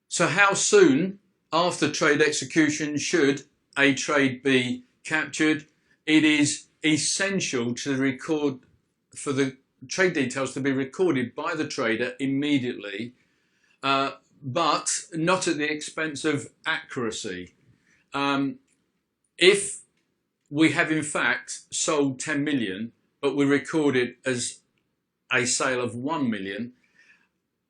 So how soon after trade execution should a trade be captured? It is essential to record for the trade details to be recorded by the trader immediately, but not at the expense of accuracy. If we have in fact sold 10 million, but we record it as a sale of 1 million,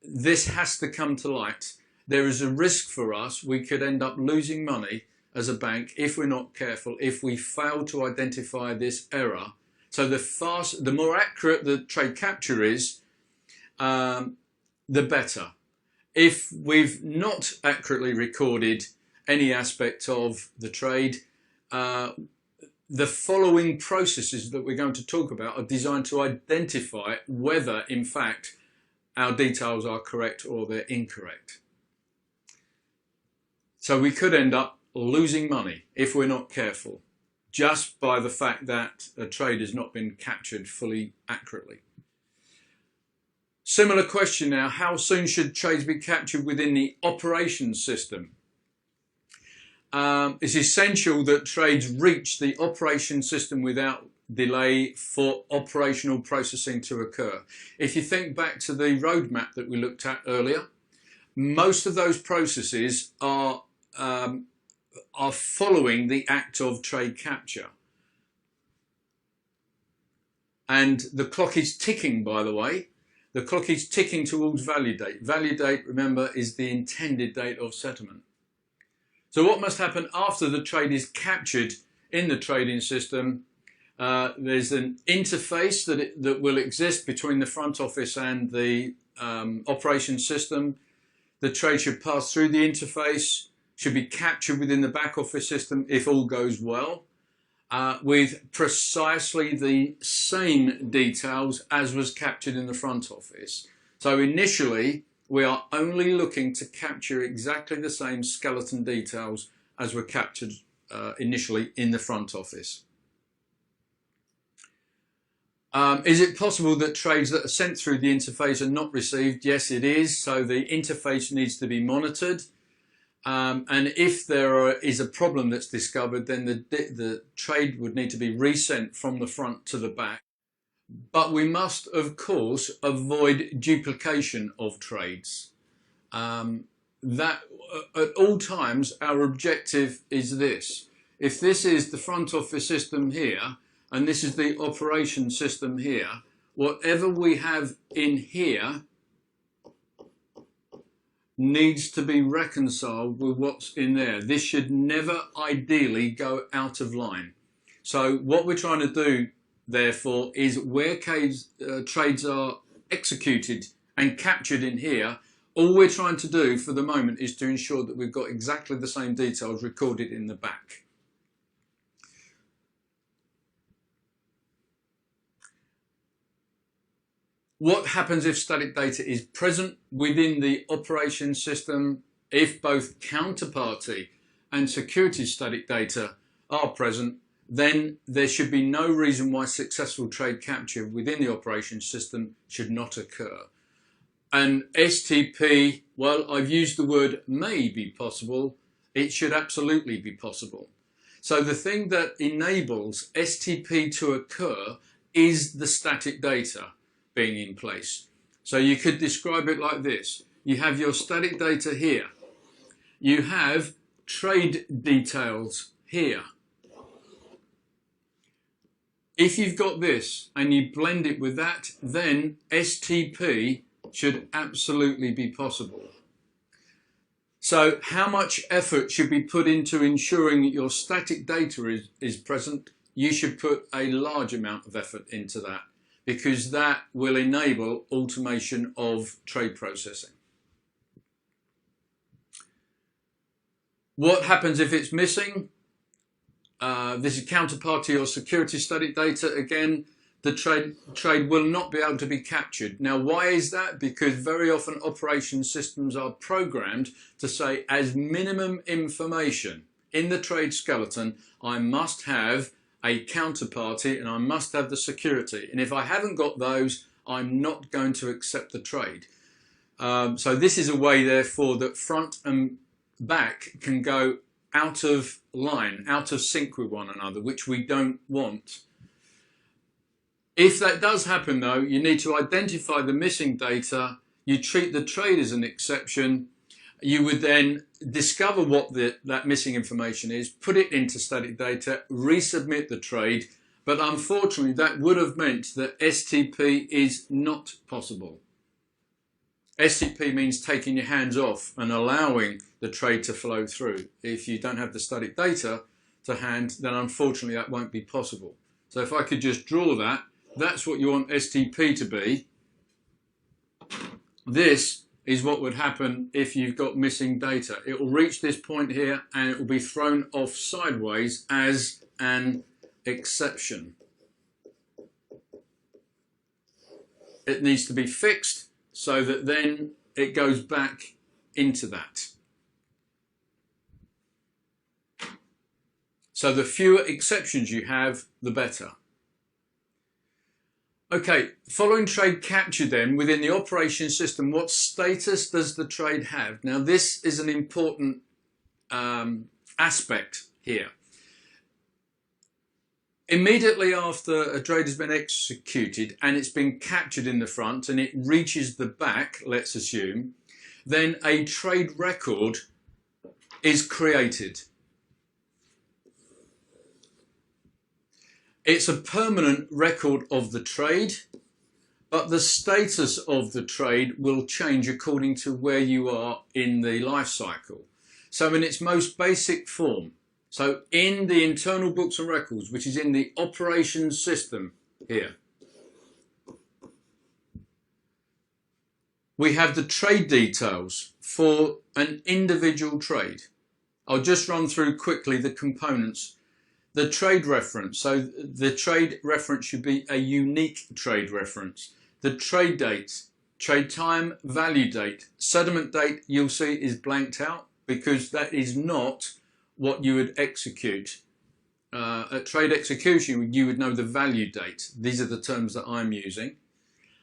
this has to come to light. There is a risk for us. We could end up losing money as a bank if we're not careful, if we fail to identify this error. So the more accurate the trade capture is, the better. If we've not accurately recorded any aspect of the trade, the following processes that we're going to talk about are designed to identify whether, in fact, our details are correct or they're incorrect. So we could end up losing money if we're not careful, just by the fact that a trade has not been captured fully accurately. Similar question now, how soon should trades be captured within the operations system? It's essential that trades reach the operation system without delay for operational processing to occur. If you think back to the roadmap that we looked at earlier, most of those processes are following the act of trade capture. And the clock is ticking, by the way. The clock is ticking towards value date. Value date, remember, is the intended date of settlement. So what must happen after the trade is captured in the trading system? There's an interface that will exist between the front office and the operations system. The trade should pass through the interface, should be captured within the back office system if all goes well, with precisely the same details as was captured in the front office. So initially, we are only looking to capture exactly the same skeleton details as were captured initially in the front office. Is it possible that trades that are sent through the interface are not received? Yes, it is. So the interface needs to be monitored. And if there is a problem that's discovered, then the trade would need to be resent from the front to the back. But we must, of course, avoid duplication of trades. That at all times, our objective is this. If this is the front office system here, and this is the operation system here, whatever we have in here needs to be reconciled with what's in there. This should never ideally go out of line. So what we're trying to do, therefore, is where trades are executed and captured in here, all we're trying to do for the moment is to ensure that we've got exactly the same details recorded in the back. What happens if static data is present within the operation system? If both counterparty and security static data are present, then there should be no reason why successful trade capture within the operation system should not occur. And STP, well, I've used the word may be possible. It should absolutely be possible. So the thing that enables STP to occur is the static data being in place. So you could describe it like this. You have your static data here. You have trade details here. If you've got this and you blend it with that, then STP should absolutely be possible. So how much effort should be put into ensuring that your static data is present? You should put a large amount of effort into that, because that will enable automation of trade processing. What happens if it's missing? This is counterparty or security static data. Again, the trade will not be able to be captured. Now, why is that? Because very often operation systems are programmed to say, as minimum information in the trade skeleton, I must have a counterparty and I must have the security. And if I haven't got those, I'm not going to accept the trade. So this is a way, therefore, that front and back can go out of line, out of sync with one another, which we don't want. If that does happen, though, you need to identify the missing data. You treat the trade as an exception. You would then discover what that missing information is, put it into static data, resubmit the trade. But unfortunately, that would have meant that STP is not possible. STP means taking your hands off and allowing the trade to flow through. If you don't have the static data to hand, then unfortunately that won't be possible. So if I could just draw that, that's what you want STP to be. This is what would happen if you've got missing data. It will reach this point here and it will be thrown off sideways as an exception. It needs to be fixed so that then it goes back into that. So the fewer exceptions you have, the better. Okay, following trade capture then, within the operation system, what status does the trade have? Now this is an important aspect here. Immediately after a trade has been executed and it's been captured in the front and it reaches the back, let's assume, then a trade record is created. It's a permanent record of the trade, but the status of the trade will change according to where you are in the life cycle. So in its most basic form, so in the internal books and records, which is in the operations system here, we have the trade details for an individual trade. I'll just run through quickly the components. The trade reference, so the trade reference should be a unique trade reference. The trade date, trade time, value date, settlement date, you'll see is blanked out because that is not what you would execute. At trade execution, you would know the value date. These are the terms that I'm using.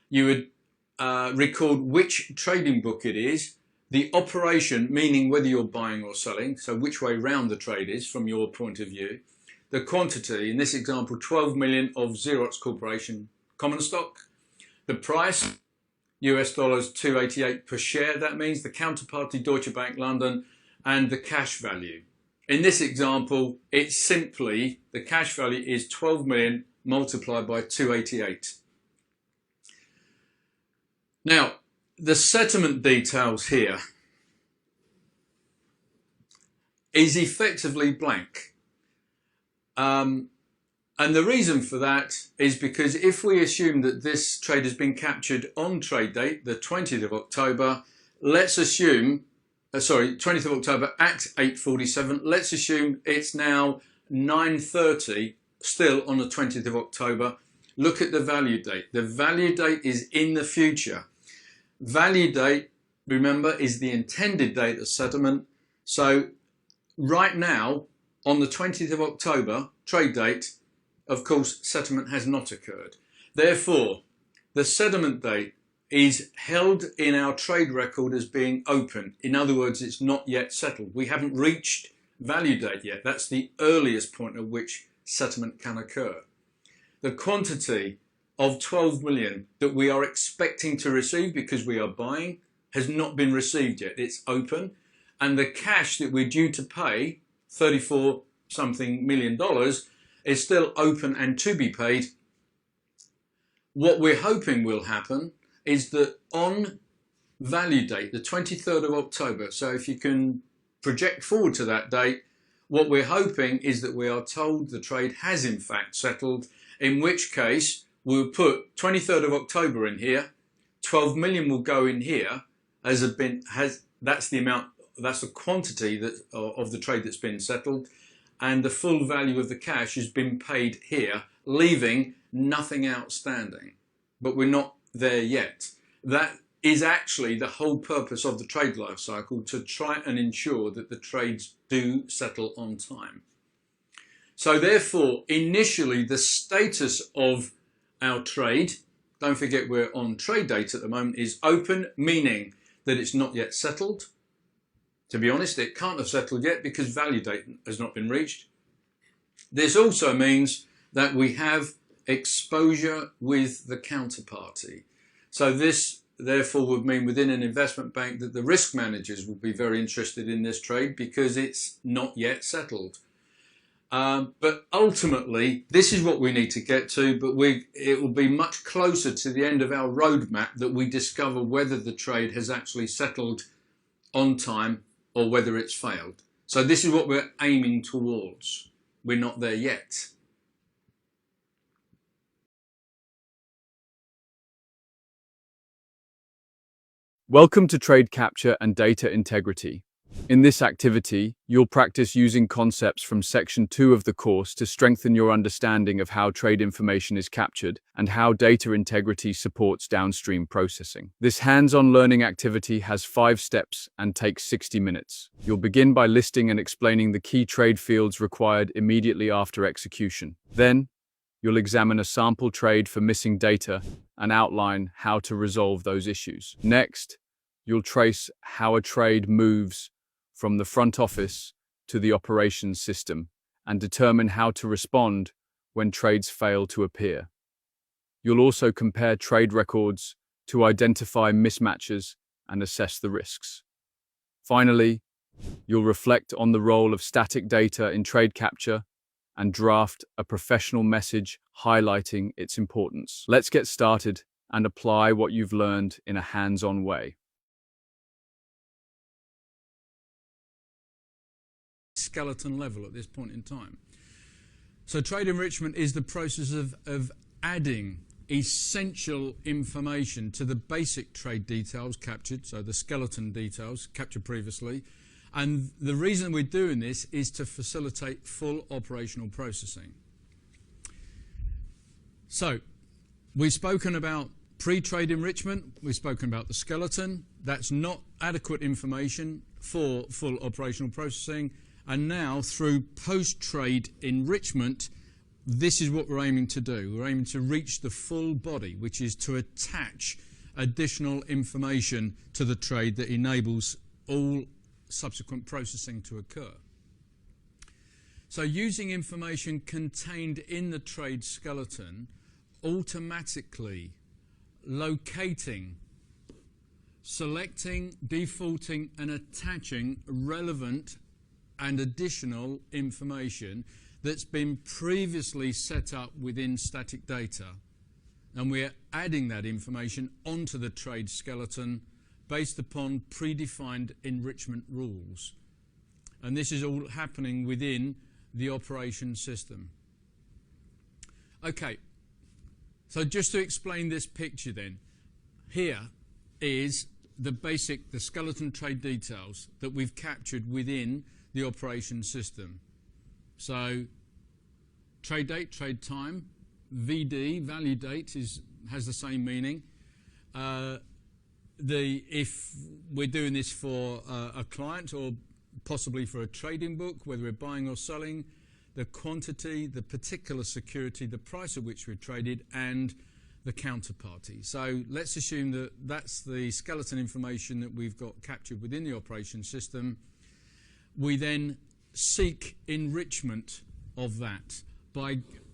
You would record which trading book it is, the operation, meaning whether you're buying or selling, so which way round the trade is from your point of view. The quantity, in this example, 12 million of Xerox Corporation common stock. The price, US dollars 288 per share. That means the counterparty Deutsche Bank London, and the cash value. In this example, it's simply, the cash value is 12 million multiplied by 288. Now, the settlement details here is effectively blank. And the reason for that is because if we assume that this trade has been captured on trade date, the 20th of October, let's assume, 20th of October at 8:47, let's assume it's now 9:30, still on the 20th of October. Look at the value date. The value date is in the future. Value date, remember, is the intended date of settlement. So right now, on the 20th of October, trade date, of course, settlement has not occurred. Therefore, the settlement date is held in our trade record as being open. In other words, it's not yet settled. We haven't reached value date yet. That's the earliest point at which settlement can occur. The quantity of 12 million that we are expecting to receive because we are buying has not been received yet. It's open. And the cash that we're due to pay, $34 something million, is still open and to be paid. What we're hoping will happen is that on value date, the 23rd of October, so if you can project forward to that date, what we're hoping is that we are told the trade has in fact settled, in which case we'll put 23rd of October in here, 12 million will go in here, that's the amount, that's the quantity that, of the trade that's been settled, and the full value of the cash has been paid here, leaving nothing outstanding. But we're not there yet. That is actually the whole purpose of the trade life cycle, to try and ensure that the trades do settle on time. So therefore, initially the status of our trade, don't forget we're on trade date at the moment, is open, meaning that it's not yet settled. To be honest, it can't have settled yet because value date has not been reached. This also means that we have exposure with the counterparty. So this therefore would mean within an investment bank that the risk managers will be very interested in this trade because it's not yet settled. But ultimately, this is what we need to get to, but it will be much closer to the end of our roadmap that we discover whether the trade has actually settled on time or whether it's failed. So this is what we're aiming towards. We're not there yet. Welcome to Trade Capture and Data Integrity. In this activity, you'll practice using concepts from Section 2 of the course to strengthen your understanding of how trade information is captured and how data integrity supports downstream processing. This hands-on learning activity has 5 steps and takes 60 minutes. You'll begin by listing and explaining the key trade fields required immediately after execution. Then, you'll examine a sample trade for missing data and outline how to resolve those issues. Next, you'll trace how a trade moves from the front office to the operations system and determine how to respond when trades fail to appear. You'll also compare trade records to identify mismatches and assess the risks. Finally, you'll reflect on the role of static data in trade capture and draft a professional message highlighting its importance. Let's get started and apply what you've learned in a hands-on way. Skeleton level at this point in time. So trade enrichment is the process of adding essential information to the basic trade details captured, so the skeleton details captured previously. And the reason we're doing this is to facilitate full operational processing. So we've spoken about pre-trade enrichment, we've spoken about the skeleton. That's not adequate information for full operational processing. And now, through post-trade enrichment, this is what we're aiming to do. We're aiming to reach the full body, which is to attach additional information to the trade that enables all subsequent processing to occur. So using information contained in the trade skeleton, automatically locating, selecting, defaulting and attaching relevant and additional information that's been previously set up within static data, and we're adding that information onto the trade skeleton based upon predefined enrichment rules. And this is all happening within the operation system. Okay, so just to explain this picture then, here is the skeleton trade details that we've captured within the operation system. So trade date, trade time, VD, value date, has the same meaning. If we're doing this for a client or possibly for a trading book, whether we're buying or selling, the quantity, the particular security, the price at which we're traded, and the counterparty. So let's assume that that's the skeleton information that we've got captured within the operation system. We then seek enrichment of that.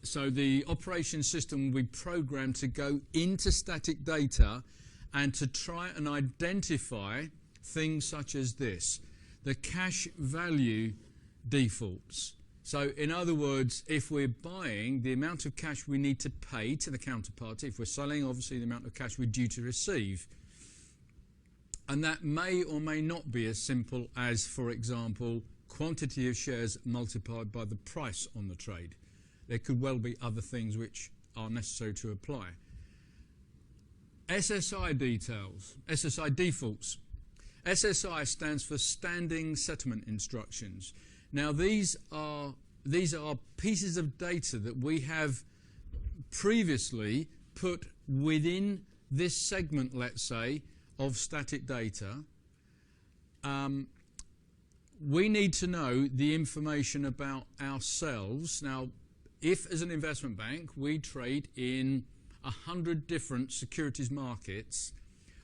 So the operation system will be programmed to go into static data and to try and identify things such as this, the cash value defaults. So in other words, if we're buying, the amount of cash we need to pay to the counterparty. If we're selling, obviously the amount of cash we're due to receive. And that may or may not be as simple as, for example, quantity of shares multiplied by the price on the trade. There could well be other things which are necessary to apply. SSI details, SSI defaults. SSI stands for Standing Settlement Instructions. Now these are pieces of data that we have previously put within this segment, let's say, of static data. We need to know the information about ourselves. Now, if as an investment bank we trade in 100 different securities markets,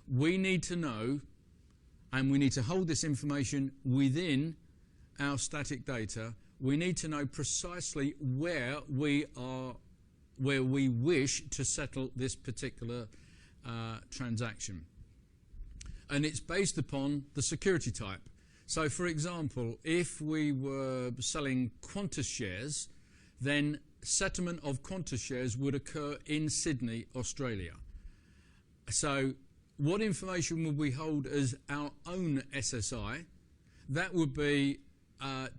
we need to know and we need to hold this information within our static data. We need to know precisely where we wish to settle this particular transaction. And it's based upon the security type. So, for example, if we were selling Qantas shares, then settlement of Qantas shares would occur in Sydney, Australia. So, what information would we hold as our own SSI? That would be,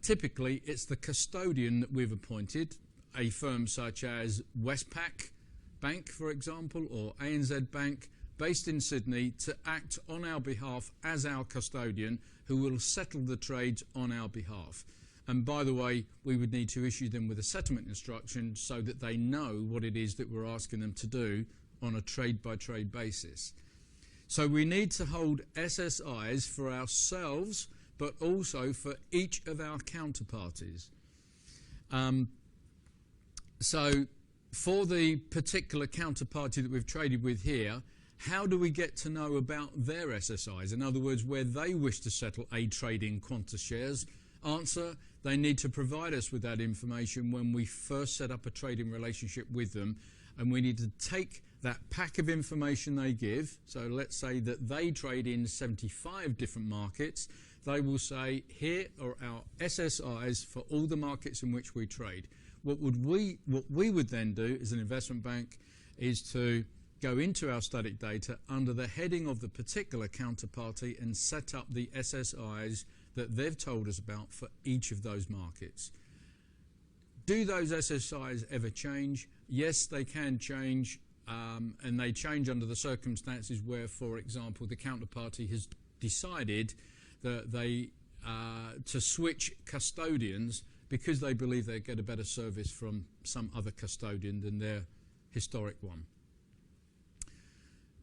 typically, it's the custodian that we've appointed, a firm such as Westpac Bank, for example, or ANZ Bank, based in Sydney, to act on our behalf as our custodian, who will settle the trades on our behalf. And by the way, we would need to issue them with a settlement instruction so that they know what it is that we're asking them to do on a trade-by-trade basis. So we need to hold SSIs for ourselves, but also for each of our counterparties. So for the particular counterparty that we've traded with here, how do we get to know about their SSIs? In other words, where they wish to settle a trade in Qantas shares? Answer, they need to provide us with that information when we first set up a trading relationship with them, and we need to take that pack of information they give. So let's say that they trade in 75 different markets. They will say, here are our SSIs for all the markets in which we trade. What we would then do as an investment bank is to go into our static data under the heading of the particular counterparty and set up the SSIs that they've told us about for each of those markets. Do those SSIs ever change? Yes, they can change, and they change under the circumstances where, for example, the counterparty has decided that they to switch custodians because they believe they get a better service from some other custodian than their historic one.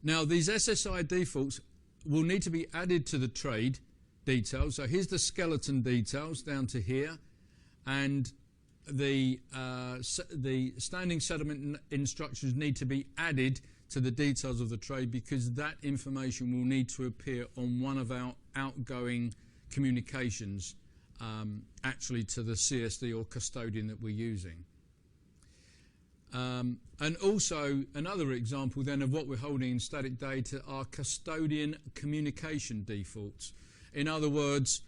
Now, these SSI defaults will need to be added to the trade details. So here's the skeleton details down to here, and the standing settlement instructions need to be added to the details of the trade, because that information will need to appear on one of our outgoing communications, actually to the CSD or custodian that we're using. And also another example then of what we're holding in static data are custodian communication defaults. In other words,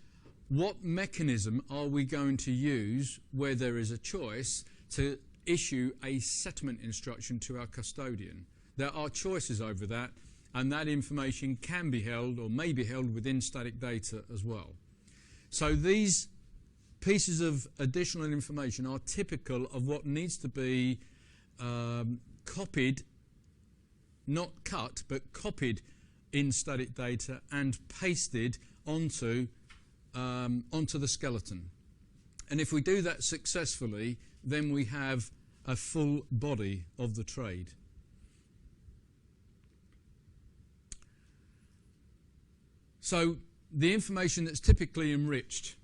what mechanism are we going to use where there is a choice to issue a settlement instruction to our custodian? There are choices over that, and that information can be held or may be held within static data as well. So these pieces of additional information are typical of what needs to be copied, not cut, but copied in static data and pasted onto the skeleton. And if we do that successfully, then we have a full body of the trade. So the information that's typically enriched,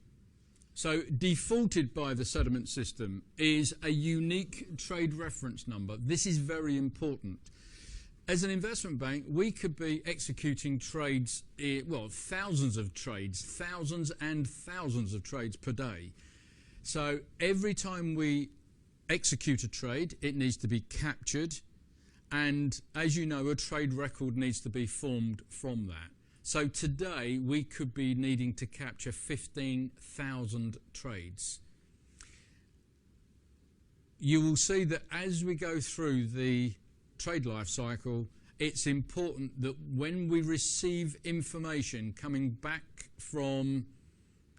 so defaulted by the settlement system, is a unique trade reference number. This is very important. As an investment bank, we could be executing trades, well, thousands and thousands of trades per day. So every time we execute a trade, it needs to be captured, and as you know, a trade record needs to be formed from that. So today we could be needing to capture 15,000 trades. You will see that as we go through the trade life cycle, it's important that when we receive information coming back from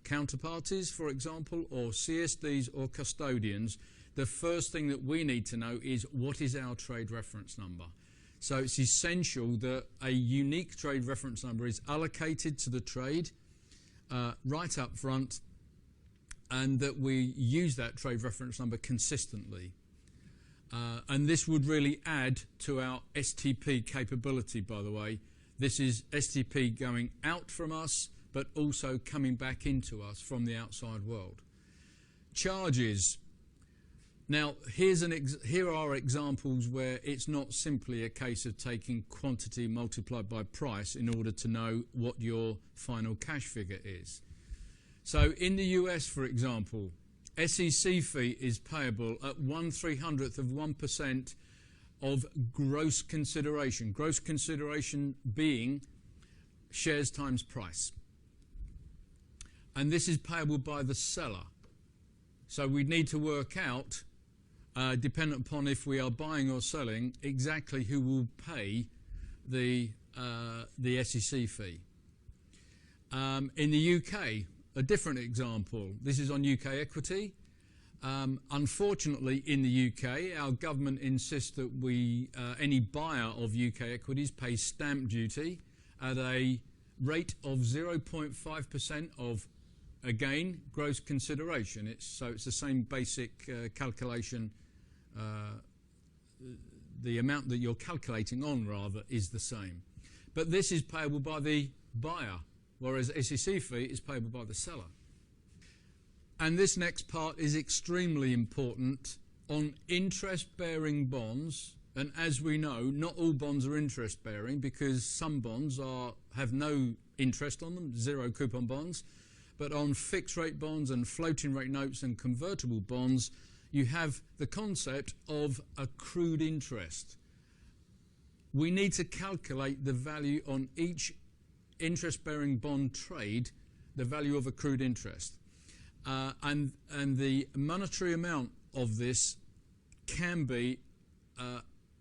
counterparties, for example, or CSDs or custodians, the first thing that we need to know is what is our trade reference number. So it's essential that a unique trade reference number is allocated to the trade right up front, and that we use that trade reference number consistently. And this would really add to our STP capability, by the way. This is STP going out from us, but also coming back into us from the outside world. Charges. Now, here are examples where it's not simply a case of taking quantity multiplied by price in order to know what your final cash figure is. So in the US, for example, SEC fee is payable at 1/300th of 1% of gross consideration being shares times price. And this is payable by the seller. So we need to work out, dependent upon if we are buying or selling, exactly who will pay the SEC fee. In the UK, a different example. This is on UK equity. Unfortunately, in the UK, our government insists that any buyer of UK equities pays stamp duty at a rate of 0.5% of, again, gross consideration. So it's the same basic calculation. The amount that you're calculating on, rather, is the same. But this is payable by the buyer, whereas SEC fee is payable by the seller. And this next part is extremely important on interest-bearing bonds. And as we know, not all bonds are interest-bearing because some bonds have no interest on them, zero coupon bonds. But on fixed-rate bonds and floating-rate notes and convertible bonds, you have the concept of accrued interest. We need to calculate the value on each interest-bearing bond trade, the value of accrued interest. And the monetary amount of this can be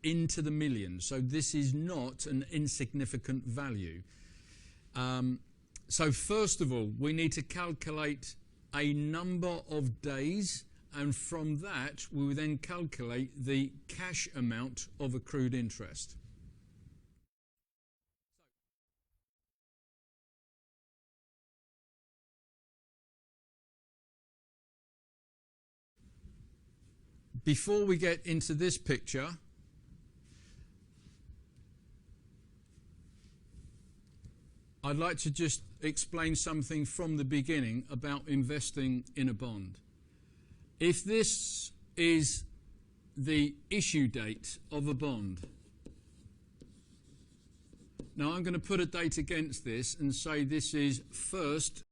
into the millions. So this is not an insignificant value. So first of all, we need to calculate a number of days, and from that we will then calculate the cash amount of accrued interest. Before we get into this picture, I'd like to just explain something from the beginning about investing in a bond. If this is the issue date of a bond, now I'm going to put a date against this and say this is 1st